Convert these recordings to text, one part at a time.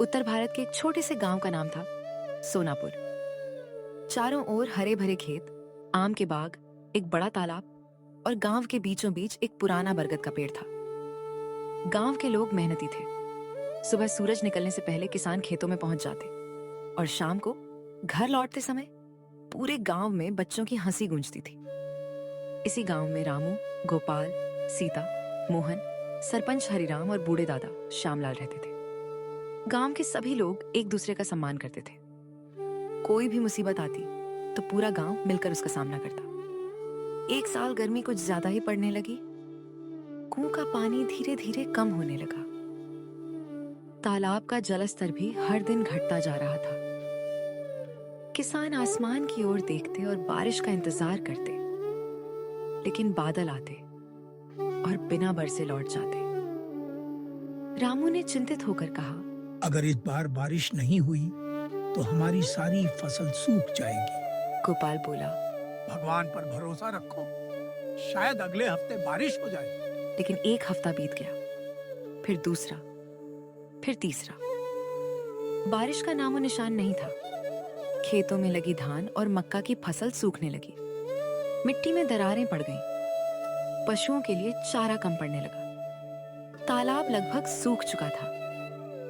उत्तर भारत के एक छोटे से गांव का नाम था सोनापुर। चारों ओर हरे भरे खेत, आम के बाग, एक बड़ा तालाब और गांव के बीचों बीच एक पुराना बरगद का पेड़ था। गांव के लोग मेहनती थे। सुबह सूरज निकलने से पहले किसान खेतों में पहुंच जाते और शाम को घर लौटते समय पूरे गांव में बच्चों की हंसी गूंजती थी। इसी गांव में रामू, गोपाल, सीता, मोहन, सरपंच हरिराम और बूढ़े दादा श्यामलाल रहते थे। गांव के सभी लोग एक दूसरे का सम्मान करते थे। कोई भी मुसीबत आती तो पूरा गांव मिलकर उसका सामना करता। एक साल गर्मी कुछ ज्यादा ही पड़ने लगी। कुएं का पानी धीरे धीरे कम होने लगा। तालाब का जलस्तर भी हर दिन घटता जा रहा था। किसान आसमान की ओर देखते और बारिश का इंतजार करते, लेकिन बादल आते और बिना बरसे लौट जाते। रामू ने चिंतित होकर कहा, अगर इस बार बारिश नहीं हुई तो हमारी सारी फसल सूख जाएगी। गोपाल बोला, भगवान पर भरोसा रखो, शायद अगले हफ्ते बारिश हो जाए। लेकिन एक हफ्ता बीत गया, फिर दूसरा, फिर तीसरा। बारिश का नामो निशान नहीं था। खेतों में लगी धान और मक्का की फसल सूखने लगी। मिट्टी में दरारें पड़ गईं। पशुओं के लिए चारा कम पड़ने लगा। तालाब लगभग सूख चुका था।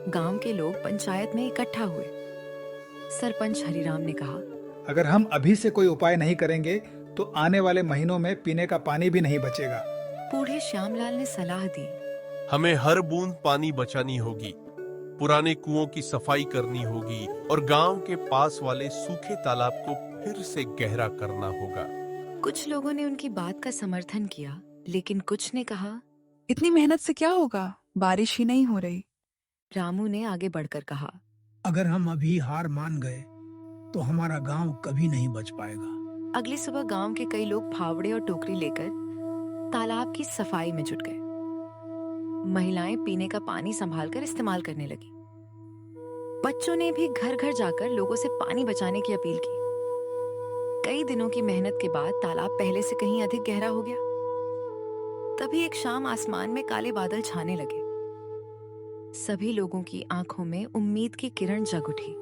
गांव के लोग पंचायत में इकट्ठा हुए। सरपंच हरिराम ने कहा, अगर हम अभी से कोई उपाय नहीं करेंगे तो आने वाले महीनों में पीने का पानी भी नहीं बचेगा। बूढ़े श्यामलाल ने सलाह दी, हमें हर बूंद पानी बचानी होगी, पुराने कुओं की सफाई करनी होगी और गांव के पास वाले सूखे तालाब को फिर से गहरा करना होगा। कुछ लोगों ने उनकी बात का समर्थन किया, लेकिन कुछ ने कहा, इतनी मेहनत से क्या होगा, बारिश ही नहीं हो रही। रामू ने आगे बढ़कर कहा, अगर हम अभी हार मान गए तो हमारा गांव कभी नहीं बच पाएगा। अगली सुबह गांव के कई लोग फावड़े और टोकरी लेकर तालाब की सफाई में जुट गए। महिलाएं पीने का पानी संभालकर इस्तेमाल करने लगी। बच्चों ने भी घर घर जाकर लोगों से पानी बचाने की अपील की। कई दिनों की मेहनत के बाद तालाब पहले से कहीं अधिक गहरा हो गया। तभी एक शाम आसमान में काले बादल छाने लगे। सभी लोगों की आंखों में उम्मीद की किरण जग उठी।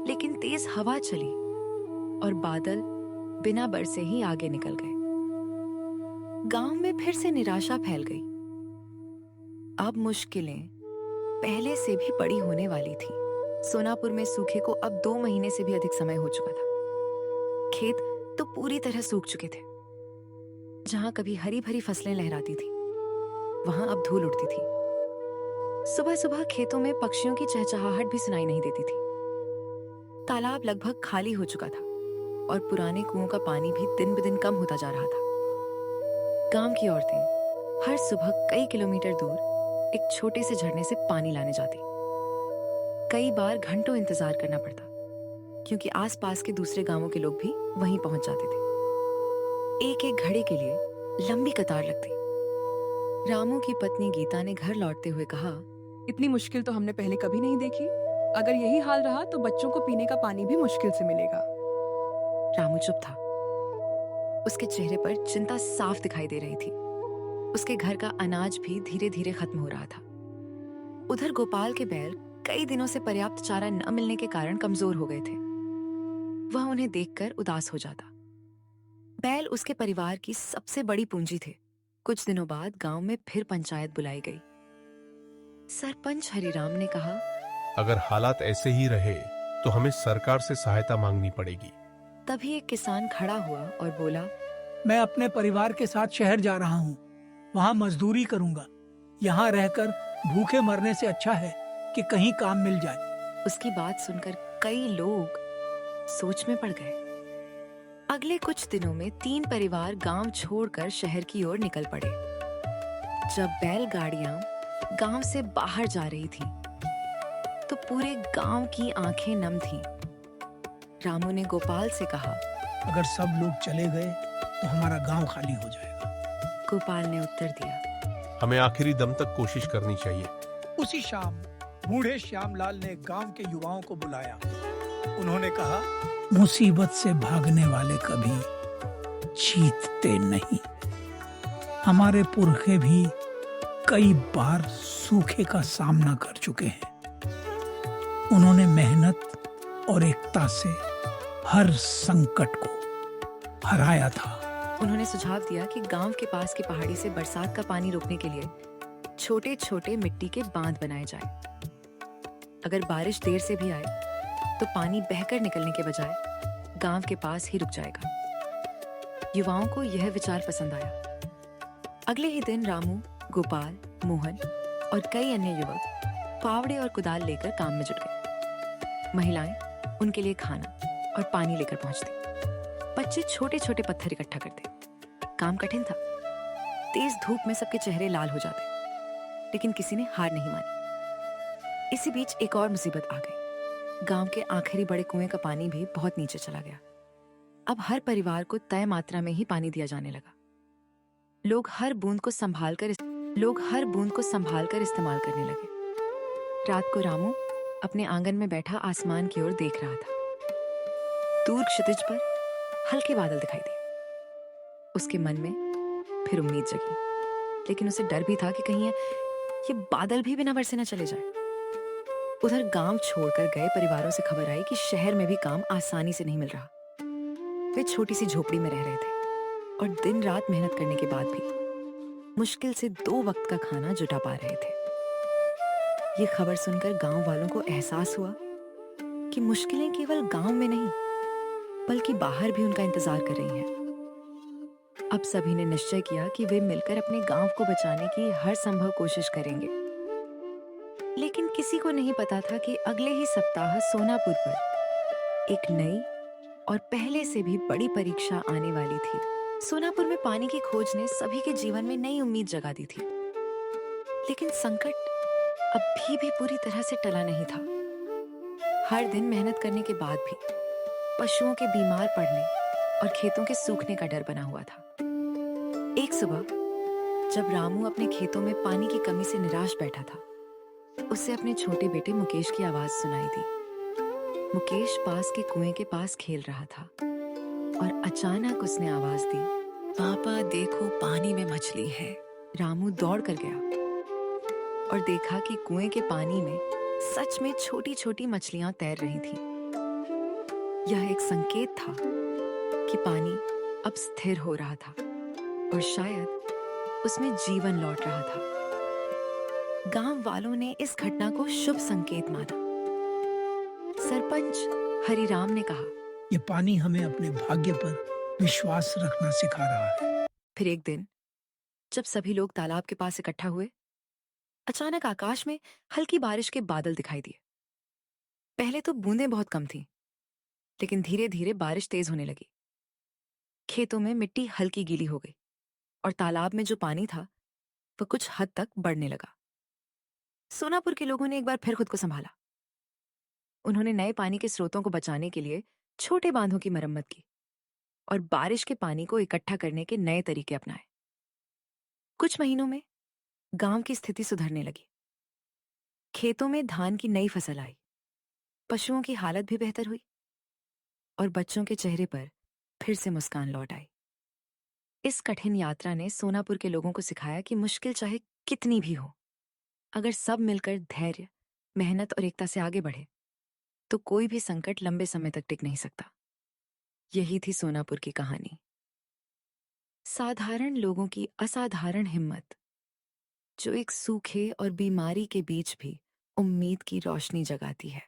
लेकिन तेज हवा चली और बादल बिना बरसे ही आगे निकल गए। गांव में फिर से निराशा फैल गई। अब मुश्किलें पहले से भी बड़ी होने वाली थी। सोनापुर में सूखे को अब 2 महीने से भी अधिक समय हो चुका था। खेत तो पूरी तरह सूख चुके थे। जहां कभी हरी भरी फसलें लहराती थी, वहां अब धूल उड़ती थी। सुबह सुबह खेतों में पक्षियों की चहचहाहट भी सुनाई नहीं देती थी। तालाब लगभग खाली हो चुका था और पुराने कुओं का पानी भी दिन ब दिन कम होता जा रहा था। गांव की औरतें हर सुबह कई किलोमीटर दूर एक छोटे से झरने से पानी लाने जाती। कई बार घंटों इंतजार करना पड़ता, क्योंकि आसपास के दूसरे गांवों के लोग भी वहीं पहुंच जाते थे। एक एक घड़े के लिए लंबी कतार लगती। रामू की पत्नी गीता ने घर लौटते हुए कहा, इतनी मुश्किल तो हमने पहले कभी नहीं देखी। अगर यही हाल रहा तो बच्चों को पीने का पानी भी मुश्किल से मिलेगा। रामू चुप था। उसके चेहरे पर चिंता साफ दिखाई दे रही थी। उसके घर का अनाज भी धीरे धीरे खत्म हो रहा था। उधर गोपाल के बैल कई दिनों से पर्याप्त चारा न मिलने के कारण कमजोर हो गए थे। वह उन्हें देखकर उदास हो जाता। बैल उसके परिवार की सबसे बड़ी पूंजी थे। कुछ दिनों बाद गांव में फिर पंचायत बुलाई गई। सरपंच हरिराम ने कहा, अगर हालात ऐसे ही रहे तो हमें सरकार से सहायता मांगनी पड़ेगी। तभी एक किसान खड़ा हुआ और बोला, मैं अपने परिवार के साथ शहर जा रहा हूँ, वहाँ मजदूरी करूँगा। यहाँ रहकर भूखे मरने से अच्छा है कि कहीं काम मिल जाए। उसकी बात सुनकर कई लोग सोच में पड़ गए। अगले कुछ दिनों में 3 परिवार गांव छोड़कर शहर की ओर निकल पड़े। जब बैलगाड़ियां गांव से बाहर जा रही थीं, तो पूरे गांव की आंखें नम थीं। रामू ने गोपाल से कहा, अगर सब लोग चले गए तो हमारा गांव खाली हो जाएगा। गोपाल ने उत्तर दिया, हमें आखिरी दम तक कोशिश करनी चाहिए। उसी शाम बूढ़े श्यामलाल ने गांव के युवाओं को बुलाया। उन्होंने कहा, मुसीबत से भागने वाले कभी जीतते नहीं। हमारे पुरखे भी कई बार सूखे का सामना कर चुके हैं। उन्होंने मेहनत और एकता से हर संकट को हराया था। उन्होंने सुझाव दिया कि गांव के पास की पहाड़ी से बरसात का पानी रोकने के लिए छोटे छोटे मिट्टी के बांध बनाए जाए। अगर बारिश देर से भी आए तो पानी बहकर निकलने के बजाय गांव के पास ही रुक जाएगा। युवाओं को यह विचार पसंद आया। अगले ही दिन रामू, गोपाल, मोहन और कई अन्य युवक फावड़े और कुदाल लेकर काम में जुट गए। महिलाएं उनके लिए खाना और पानी लेकर पहुंचती। बच्चे छोटे छोटे पत्थर इकट्ठा करते। काम कठिन था। तेज धूप में सबके चेहरे लाल हो जाते, लेकिन किसी ने हार नहीं मानी। इसी बीच एक और मुसीबत आ गई। गांव के आखिरी बड़े कुएं का पानी भी बहुत नीचे चला गया। अब हर परिवार को तय मात्रा में ही पानी दिया जाने लगा। लोग हर बूंद को संभाल कर इस्तेमाल करने लगे। रात को रामू अपने आंगन में बैठा आसमान की ओर देख रहा था। दूर क्षितिज पर हल्के बादल दिखाई दिए। उसके मन में फिर उम्मीद जगी, लेकिन उसे डर भी था कि कहीं ये बादल भी बिना बरसे न चले जाए। उधर गांव छोड़कर गए परिवारों से खबर आई कि शहर में भी काम आसानी से नहीं मिल रहा। वे छोटी सी झोपड़ी में रह रहे थे और दिन रात मेहनत करने के बाद भी मुश्किल से 2 वक्त का खाना जुटा पा रहे थे। ये खबर सुनकर गांव वालों को एहसास हुआ कि मुश्किलें केवल गांव में नहीं बल्कि बाहर भी उनका इंतजार कर रही हैं। अब सभी ने निश्चय किया कि वे मिलकर अपने गांव को बचाने की हर संभव कोशिश करेंगे। लेकिन किसी को नहीं पता था कि अगले ही सप्ताह सोनापुर पर एक नई और पहले से भी बड़ी परीक्षा आने वाली थी। सोनापुर में पानी की खोज ने सभी के जीवन में नई उम्मीद जगा दी थी, लेकिन संकट अभी भी पूरी तरह से टला नहीं था। हर दिन मेहनत करने के बाद भी पशुओं के बीमार पड़ने और खेतों के सूखने का डर बना हुआ था। एक सुबह जब रामू अपने खेतों में पानी की कमी से निराश बैठा था, उसे अपने छोटे बेटे मुकेश की आवाज सुनाई दी। मुकेश पास के कुएं के पास खेल रहा था और अचानक उसने आवाज दी, पापा देखो पानी में मछली है। रामू दौड़ कर गया और देखा कि कुएं के पानी में सच में छोटी छोटी मछलियां तैर रही थीं। यह एक संकेत था कि पानी अब स्थिर हो रहा था और शायद उसमें जीवन लौट रहा था। गांव वालों ने इस घटना को शुभ संकेत माना। सरपंच हरिराम ने कहा, ये पानी हमें अपने भाग्य पर विश्वास रखना सिखा रहा है। फिर एक दिन जब सभी लोग तालाब के पास इकट्ठा हुए, अचानक आकाश में हल्की बारिश के बादल दिखाई दिए। पहले तो बूंदें बहुत कम थीं, लेकिन धीरे धीरे बारिश तेज होने लगी। खेतों में मिट्टी हल्की गीली हो गई और तालाब में जो पानी था वह कुछ हद तक बढ़ने लगा। सोनापुर के लोगों ने एक बार फिर खुद को संभाला। उन्होंने नए पानी के स्रोतों को बचाने के लिए छोटे बांधों की मरम्मत की और बारिश के पानी को इकट्ठा करने के नए तरीके अपनाए। कुछ महीनों में गांव की स्थिति सुधरने लगी। खेतों में धान की नई फसल आई, पशुओं की हालत भी बेहतर हुई और बच्चों के चेहरे पर फिर से मुस्कान लौट आई। इस कठिन यात्रा ने सोनापुर के लोगों को सिखाया कि मुश्किल चाहे कितनी भी हो, अगर सब मिलकर धैर्य, मेहनत और एकता से आगे बढ़े तो कोई भी संकट लंबे समय तक टिक नहीं सकता। यही थी सोनापुर की कहानी। साधारण लोगों की असाधारण हिम्मत, जो एक सूखे और बीमारी के बीच भी उम्मीद की रोशनी जगाती है।